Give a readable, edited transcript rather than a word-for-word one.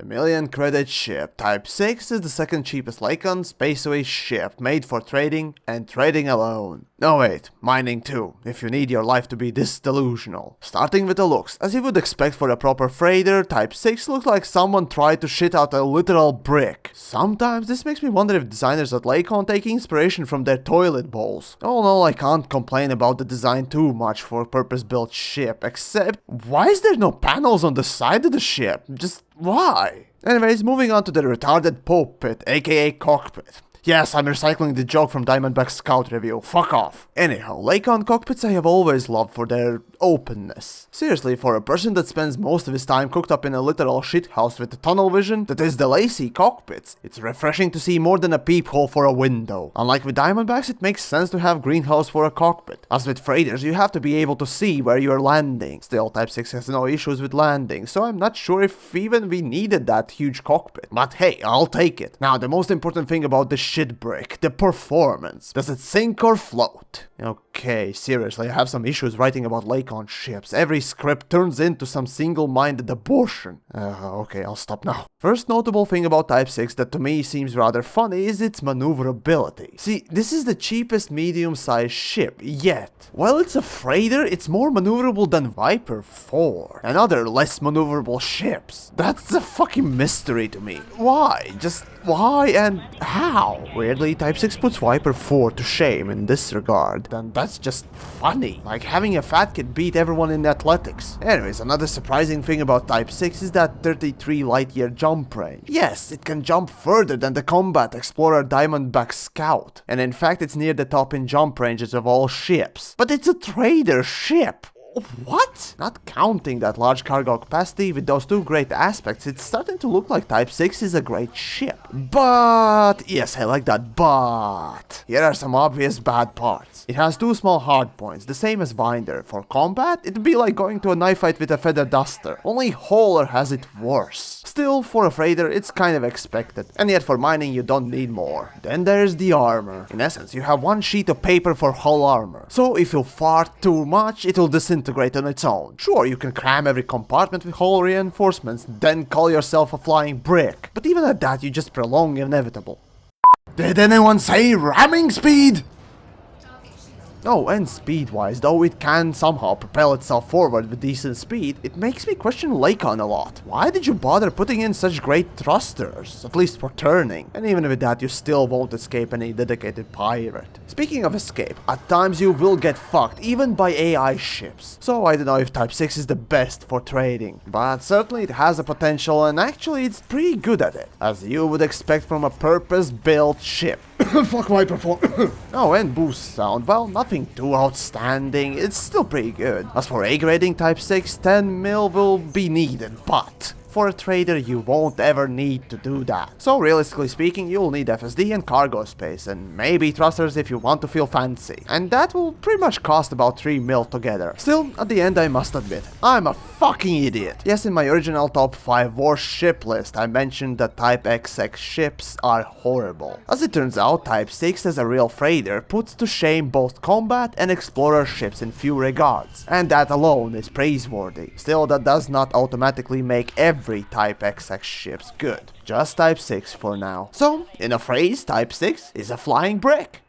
million credit ship. Type 6 is the second cheapest Lakon spaceways ship made for trading and trading alone. No wait, mining too, if you need your life to be this delusional. Starting with the looks, as you would expect for a proper freighter, Type 6 looks like someone tried to shit out a literal brick. Sometimes this makes me wonder if designers at Lakon take inspiration from their toilet bowls. All in all, I can't complain about the design too much for a purpose-built ship, except why is there no panels on the side of the ship? Just why? Anyways, moving on to the retarded pulpit, aka cockpit. Yes, I'm recycling the joke from Diamondback's Scout review, fuck off. Anyhow, Lakon cockpits I have always loved for their openness. Seriously, for a person that spends most of his time cooked up in a literal shithouse with tunnel vision that is the lazy cockpits, it's refreshing to see more than a peephole for a window. Unlike with Diamondbacks, it makes sense to have greenhouse for a cockpit. As with freighters, you have to be able to see where you're landing. Still, Type 6 has no issues with landing, so I'm not sure if even we needed that huge cockpit. But hey, I'll take it. Now, the most important thing about this shit brick, the performance. Does it sink or float? Okay, seriously, I have some issues writing about Lakon ships. Every script turns into some single-minded abortion. Okay, I'll stop now. First notable thing about Type 6 that to me seems rather funny is its maneuverability. See, this is the cheapest medium-sized ship yet. While it's a freighter, it's more maneuverable than Viper 4 and other less maneuverable ships. That's a fucking mystery to me. Why? Just why and how? Weirdly, Type 6 puts Viper 4 to shame in this regard. And that's just funny. Like having a fat kid beat everyone in athletics. Anyways, another surprising thing about Type 6 is that 33 light-year jump range. Yes, it can jump further than the Combat Explorer Diamondback Scout. And in fact, it's near the top in jump ranges of all ships. But it's a trader ship. What? Not counting that large cargo capacity, with those two great aspects, it's starting to look like Type 6 is a great ship. But, yes, I like that, but here are some obvious bad parts. It has two small hardpoints, the same as Binder. For combat, it'd be like going to a knife fight with a feather duster. Only Hauler has it worse. Still, for a freighter, it's kind of expected. And yet for mining, you don't need more. Then there's the armor. In essence, you have one sheet of paper for hull armor. So if you fart too much, it'll disintegrate on its own. Sure, you can cram every compartment with hull reinforcements, then call yourself a flying brick. But even at that, you just prolong inevitable. Did anyone say ramming speed? Oh, and speed-wise, though it can somehow propel itself forward with decent speed, it makes me question Lakon a lot. Why did you bother putting in such great thrusters, at least for turning? And even with that, you still won't escape any dedicated pirate. Speaking of escape, at times you will get fucked, even by AI ships. So I don't know if Type 6 is the best for trading, but certainly it has a potential and actually it's pretty good at it, as you would expect from a purpose-built ship. Fuck my performance. Oh, and boost sound, well, nothing too outstanding, it's still pretty good. As for A-grading Type 6, 10 mil will be needed, but for a trader you won't ever need to do that. So realistically speaking, you'll need FSD and cargo space, and maybe thrusters if you want to feel fancy. And that will pretty much cost about 3 mil together. Still, at the end I must admit, I'm a fucking idiot. Yes, in my original top 5 worst ship list, I mentioned that Type XX ships are horrible. As it turns out, Type 6 as a real freighter puts to shame both combat and explorer ships in few regards. And that alone is praiseworthy. Still, that does not automatically make every Type XX ships good. Just Type 6 for now. So, in a phrase, Type 6 is a flying brick.